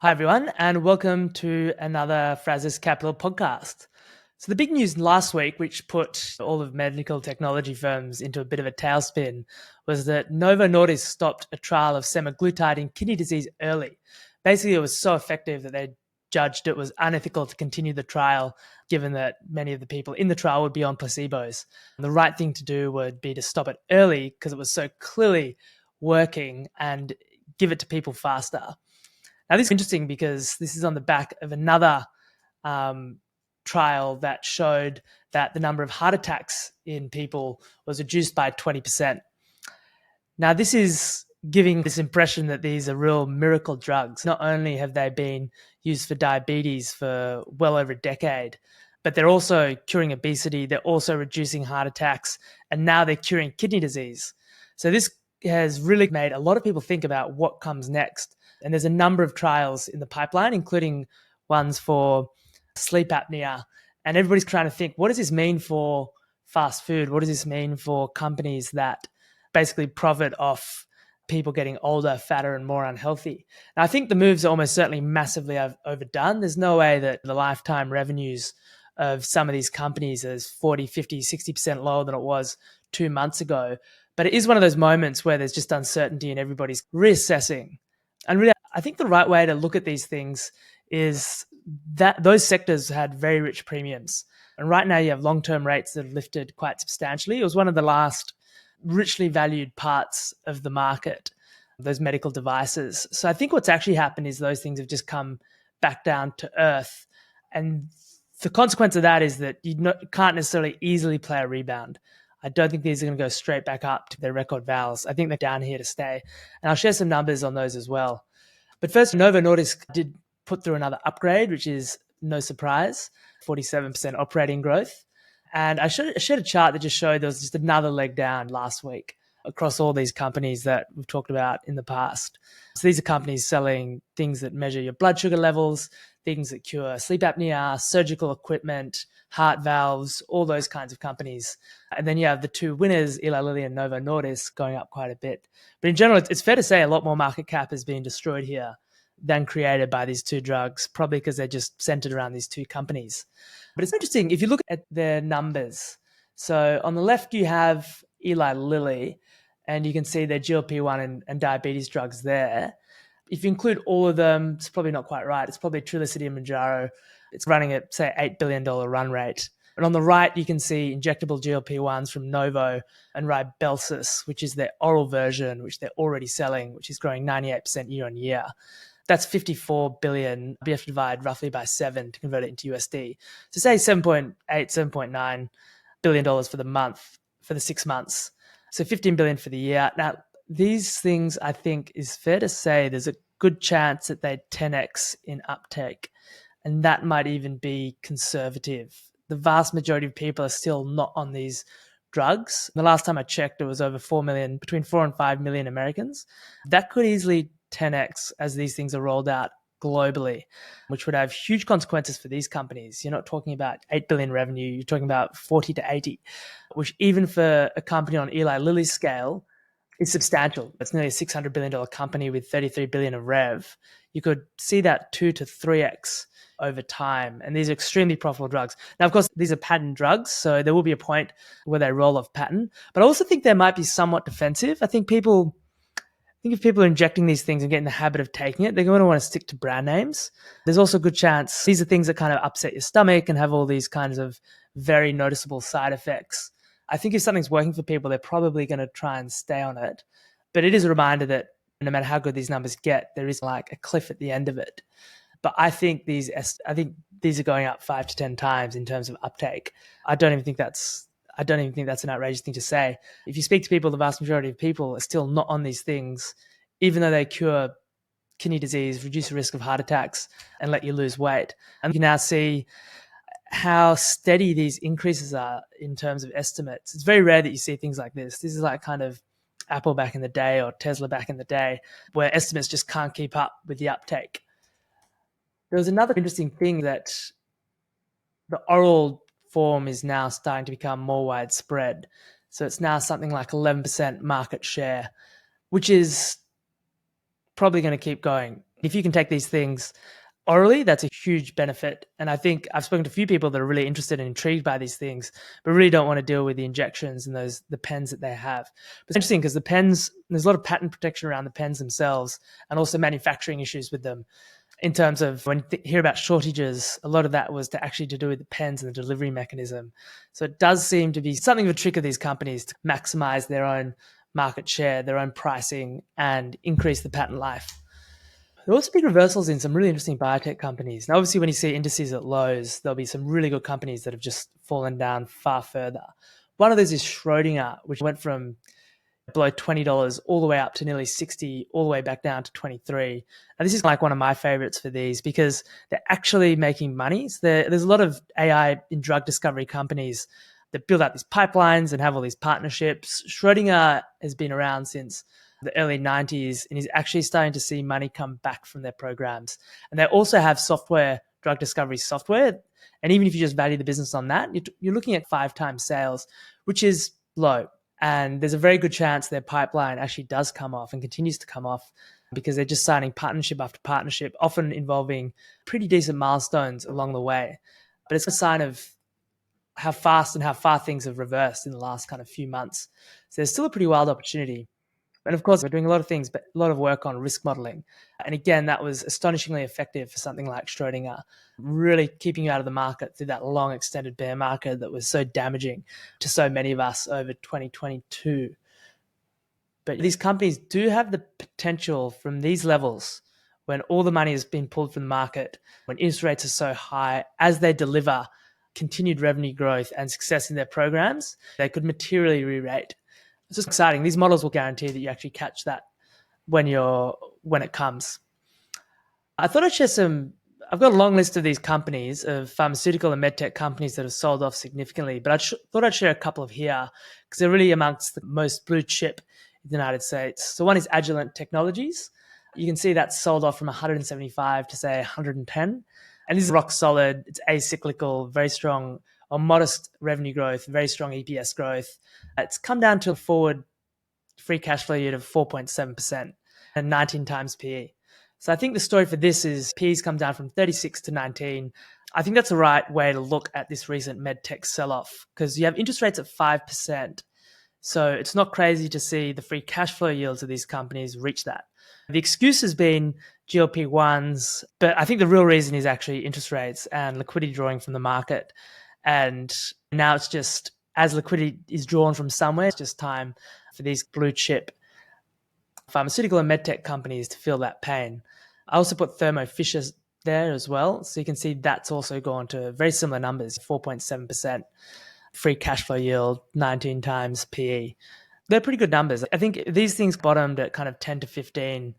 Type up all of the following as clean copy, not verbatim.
Hi, everyone, and welcome to another Fraser's Capital podcast. So, the big news last week, which put all of medical technology firms into a bit of a tailspin, was that Novo Nordisk stopped a trial of semaglutide in kidney disease early. Basically, it was so effective that they judged it was unethical to continue the trial, given that many of the people in the trial would be on placebos. And the right thing to do would be to stop it early because it was so clearly working and give it to people faster. Now, this is interesting because this is on the back of another trial that showed that the number of heart attacks in people was reduced by 20%. Now, this is giving this impression that these are real miracle drugs. Not only have they been used for diabetes for well over a decade, but they're also curing obesity, they're also reducing heart attacks, and now they're curing kidney disease. So this has really made a lot of people think about what comes next. And there's a number of trials in the pipeline, including ones for sleep apnea. And everybody's trying to think, what does this mean for fast food? What does this mean for companies that basically profit off people getting older, fatter, and more unhealthy? Now, I think the moves are almost certainly massively overdone. There's no way that the lifetime revenues of some of these companies is 40, 50, 60% lower than it was 2 months ago. But it is one of those moments where there's just uncertainty and everybody's reassessing. And really, I think the right way to look at these things is that those sectors had very rich premiums. And right now you have long-term rates that have lifted quite substantially. It was one of the last richly valued parts of the market, those medical devices. So I think what's actually happened is those things have just come back down to earth. And the consequence of that is that you can't necessarily easily play a rebound. I don't think these are going to go straight back up to their record values. I think they're down here to stay. And I'll share some numbers on those as well. But first, Novo Nordisk did put through another upgrade, which is no surprise, 47% operating growth. And I shared a chart that just showed there was just another leg down last week across all these companies that we've talked about in the past. So these are companies selling things that measure your blood sugar levels, things that cure sleep apnea, surgical equipment, heart valves, all those kinds of companies. And then you have the two winners, Eli Lilly and Novo Nordisk, going up quite a bit. But in general, it's fair to say a lot more market cap has been destroyed here than created by these two drugs, probably because they're just centered around these two companies. But it's interesting, if you look at their numbers, so on the left you have Eli Lilly, and you can see their GLP-1 and diabetes drugs there. If you include all of them, it's probably not quite right. It's probably Trulicity and Mounjaro. It's running at, say, $8 billion run rate. And on the right, you can see injectable GLP-1s from Novo and Rybelsus, which is their oral version, which they're already selling, which is growing 98% year on year. That's 54 billion. You have to divide roughly by 7 to convert it into USD. So say 7.8, $7.9 billion for the month, for the 6 months. So 15 billion for the year. Now, these things, I think, is fair to say there's a good chance that they 10x in uptake. And that might even be conservative. The vast majority of people are still not on these drugs. The last time I checked, it was over 4 million, between 4 and 5 million Americans. That could easily 10x as these things are rolled out globally, which would have huge consequences for these companies. You're not talking about 8 billion revenue, you're talking about 40 to 80, which even for a company on Eli Lilly's scale is substantial. It's nearly a $600 billion company with 33 billion of rev. You could see that 2 to 3x over time. And these are extremely profitable drugs. Now, of course, these are patent drugs, so there will be a point where they roll off patent. But I also think they might be somewhat defensive. I think if people are injecting these things and getting the habit of taking it, they're going to want to stick to brand names. There's also a good chance these are things that kind of upset your stomach and have all these kinds of very noticeable side effects. I think if something's working for people, they're probably going to try and stay on it. But it is a reminder that no matter how good these numbers get, there is like a cliff at the end of it. But I think these are going up 5 to 10 times in terms of uptake. I don't even think that's an outrageous thing to say. If you speak to people, the vast majority of people are still not on these things, even though they cure kidney disease, reduce the risk of heart attacks, and let you lose weight. And you can now see how steady these increases are in terms of estimates. It's very rare that you see things like this. This is like kind of Apple back in the day or Tesla back in the day, where estimates just can't keep up with the uptake. There was another interesting thing that the oral form is now starting to become more widespread. So it's now something like 11% market share, which is probably going to keep going. If you can take these things orally, that's a huge benefit. And I think I've spoken to a few people that are really interested and intrigued by these things, but really don't want to deal with the injections and the pens that they have. But it's interesting because the pens, there's a lot of patent protection around the pens themselves and also manufacturing issues with them. In terms of when you hear about shortages, a lot of that was to do with the pens and the delivery mechanism. So it does seem to be something of a trick of these companies to maximize their own market share, their own pricing, and increase the patent life. There'll also be reversals in some really interesting biotech companies. Now, obviously, when you see indices at lows, there'll be some really good companies that have just fallen down far further. One of those is Schrodinger, which went from below $20 all the way up to nearly 60, all the way back down to 23. And this is like one of my favorites for these because they're actually making money. So there's a lot of AI in drug discovery companies that build out these pipelines and have all these partnerships. Schrodinger has been around since the early 90s and is actually starting to see money come back from their programs. And they also have software, drug discovery software. And even if you just value the business on that, you're looking at 5 times sales, which is low. And there's a very good chance their pipeline actually does come off and continues to come off because they're just signing partnership after partnership, often involving pretty decent milestones along the way. But it's a sign of how fast and how far things have reversed in the last kind of few months. So there's still a pretty wild opportunity. And of course, we're doing a lot of things, but a lot of work on risk modeling. And again, that was astonishingly effective for something like Schrodinger, really keeping you out of the market through that long extended bear market that was so damaging to so many of us over 2022. But these companies do have the potential from these levels, when all the money has been pulled from the market, when interest rates are so high, as they deliver continued revenue growth and success in their programs, they could materially re-rate. It's just exciting. These models will guarantee that you actually catch that when it comes. I thought I'd share I've got a long list of these companies, of pharmaceutical and medtech companies that have sold off significantly, but thought I'd share a couple of here because they're really amongst the most blue chip in the United States. So one is Agilent Technologies. You can see that's sold off from 175 to say 110. And this is rock solid. It's acyclical, very strong, or modest revenue growth, very strong EPS growth. It's come down to a forward free cash flow yield of 4.7% and 19 times PE. So I think the story for this is PE's come down from 36 to 19. I think that's the right way to look at this recent medtech sell-off because you have interest rates at 5%. So it's not crazy to see the free cash flow yields of these companies reach that. The excuse has been GLP-1s, but I think the real reason is actually interest rates and liquidity drawing from the market. And now it's just, as liquidity is drawn from somewhere, it's just time for these blue chip pharmaceutical and medtech companies to feel that pain. I also put Thermo Fisher there as well. So you can see that's also gone to very similar numbers, 4.7% free cash flow yield, 19 times PE. They're pretty good numbers. I think these things bottomed at kind of 10 to 15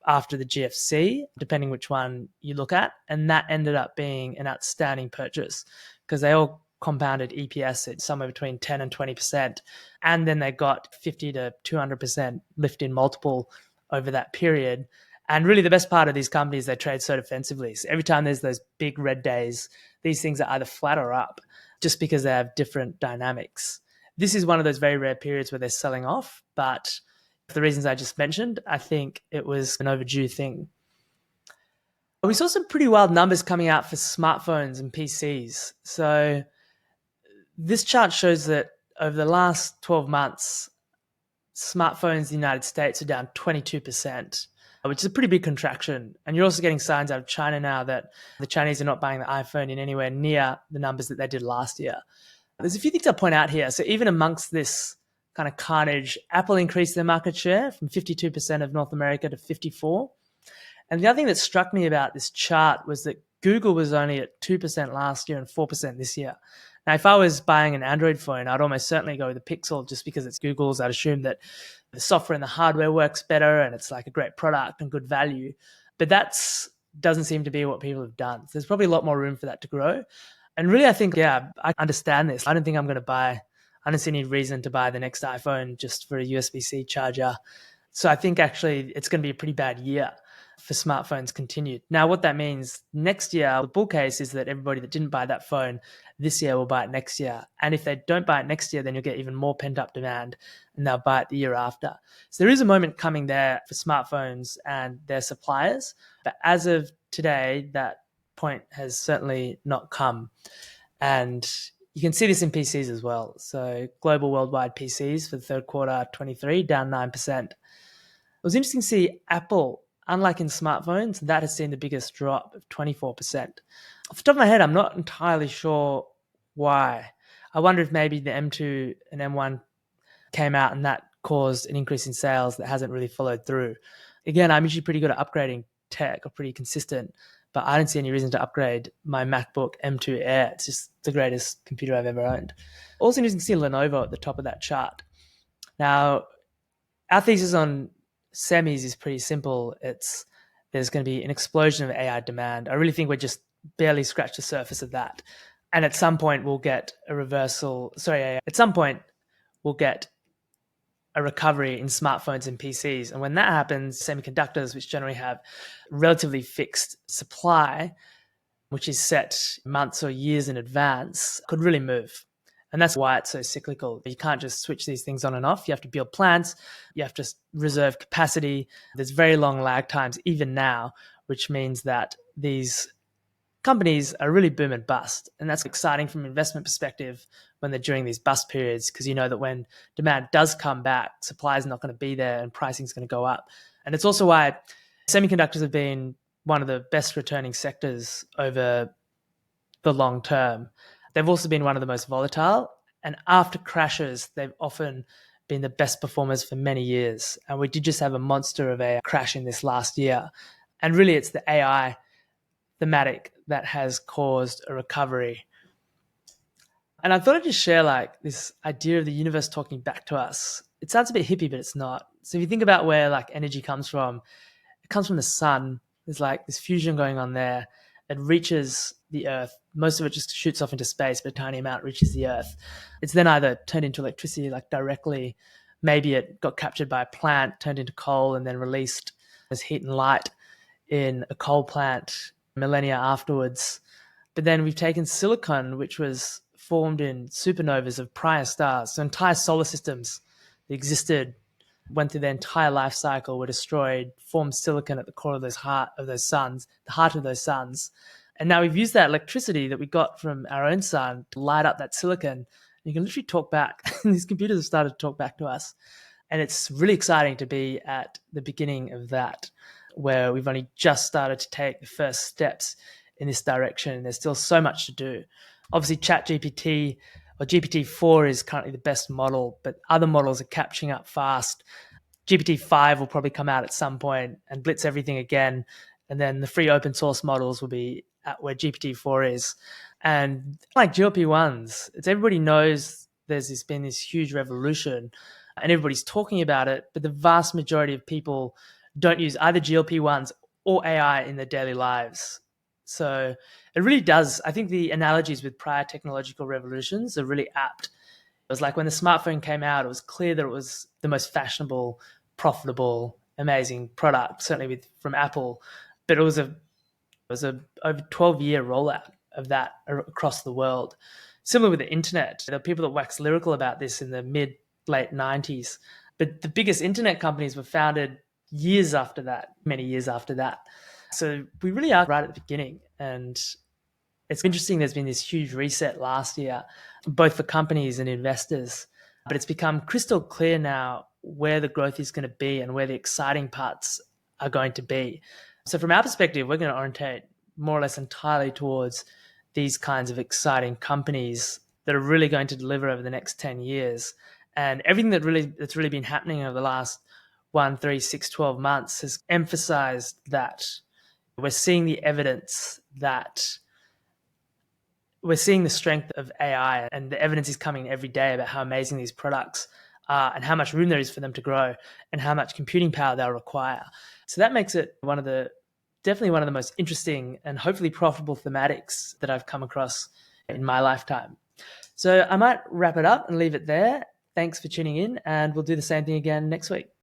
after the GFC, depending which one you look at. And that ended up being an outstanding purchase because they all compounded EPS at somewhere between 10 and 20%. And then they got 50 to 200% lift in multiple over that period. And really the best part of these companies, they trade so defensively. So every time there's those big red days, these things are either flat or up just because they have different dynamics. This is one of those very rare periods where they're selling off, but for the reasons I just mentioned, I think it was an overdue thing. We saw some pretty wild numbers coming out for smartphones and PCs. So this chart shows that over the last 12 months, smartphones in the United States are down 22%, which is a pretty big contraction. And you're also getting signs out of China now that the Chinese are not buying the iPhone in anywhere near the numbers that they did last year. There's a few things I'll point out here. So even amongst this kind of carnage, Apple increased their market share from 52% of North America to 54%. And the other thing that struck me about this chart was that Google was only at 2% last year and 4% this year. Now, if I was buying an Android phone, I'd almost certainly go with the Pixel just because it's Google's. I'd assume that the software and the hardware works better and it's like a great product and good value. But that doesn't seem to be what people have done. So there's probably a lot more room for that to grow. And really, I think, I understand this. I don't think I'm going to I don't see any reason to buy the next iPhone just for a USB-C charger. So I think actually it's going to be a pretty bad year. for smartphones continued. Now, what that means next year, the bull case is that everybody that didn't buy that phone this year will buy it next year. And if they don't buy it next year, then you'll get even more pent-up demand and they'll buy it the year after. So there is a moment coming there for smartphones and their suppliers. But as of today, that point has certainly not come. And you can see this in PCs as well. So global worldwide PCs for the third quarter 23, down 9%. It was interesting to see Apple, unlike in smartphones, that has seen the biggest drop of 24%. Off the top of my head, I'm not entirely sure why. I wonder if maybe the M2 and M1 came out and that caused an increase in sales that hasn't really followed through. Again, I'm usually pretty good at upgrading tech, or pretty consistent, but I don't see any reason to upgrade my MacBook M2 Air. It's just the greatest computer I've ever owned. Also interesting to see Lenovo at the top of that chart. Now, our thesis on semis is pretty simple. There's going to be an explosion of AI demand. I really think we're just barely scratched the surface of that. And at some point we'll get a reversal. At some point we'll get a recovery in smartphones and PCs. And when that happens, semiconductors, which generally have relatively fixed supply, which is set months or years in advance, could really move. And that's why it's so cyclical. You can't just switch these things on and off. You have to build plants. You have to reserve capacity. There's very long lag times, even now, which means that these companies are really boom and bust. And that's exciting from an investment perspective when they're during these bust periods, because you know that when demand does come back, supply is not going to be there and pricing is going to go up. And it's also why semiconductors have been one of the best returning sectors over the long term. They've also been one of the most volatile. And after crashes, they've often been the best performers for many years. And we did just have a monster of a crash in this last year. And really, it's the AI thematic that has caused a recovery. And I thought I'd just share like this idea of the universe talking back to us. It sounds a bit hippie, but it's not. So if you think about where like energy comes from, it comes from the sun. There's like this fusion going on there. It reaches the earth. Most of it just shoots off into space, but a tiny amount reaches the earth. It's then either turned into electricity like directly. Maybe it got captured by a plant, turned into coal, and then released as heat and light in a coal plant millennia afterwards. But then we've taken silicon, which was formed in supernovas of prior stars. So entire solar systems that existed, went through their entire life cycle, were destroyed, formed silicon at the core of those heart of those suns. And now we've used that electricity that we got from our own sun to light up that silicon. And you can literally talk back. These computers have started to talk back to us. And it's really exciting to be at the beginning of that, where we've only just started to take the first steps in this direction. There's still so much to do. Obviously, ChatGPT or GPT-4 is currently the best model, but other models are catching up fast. GPT-5 will probably come out at some point and blitz everything again. And then the free open source models will be at where GPT-4 is. And like GLP-1s, everybody knows there's been this huge revolution and everybody's talking about it, but the vast majority of people don't use either GLP-1s or AI in their daily lives. So it really does. I think the analogies with prior technological revolutions are really apt. It was like when the smartphone came out, it was clear that it was the most fashionable, profitable, amazing product, certainly from Apple. But it was a over 12-year rollout of that across the world. Similar with the internet. There are people that wax lyrical about this in the late 90s. But the biggest internet companies were founded years after that, many years after that. So we really are right at the beginning. And it's interesting, there's been this huge reset last year, both for companies and investors. But it's become crystal clear now where the growth is going to be and where the exciting parts are going to be. So from our perspective, we're going to orientate more or less entirely towards these kinds of exciting companies that are really going to deliver over the next 10 years. And everything that's really been happening over the last 1, 3, 6, 12 months has emphasized that. We're seeing the evidence that we're seeing the strength of AI, and the evidence is coming every day about how amazing these products are and how much room there is for them to grow and how much computing power they'll require. So that makes it definitely one of the most interesting and hopefully profitable thematics that I've come across in my lifetime. So I might wrap it up and leave it there. Thanks for tuning in, and we'll do the same thing again next week.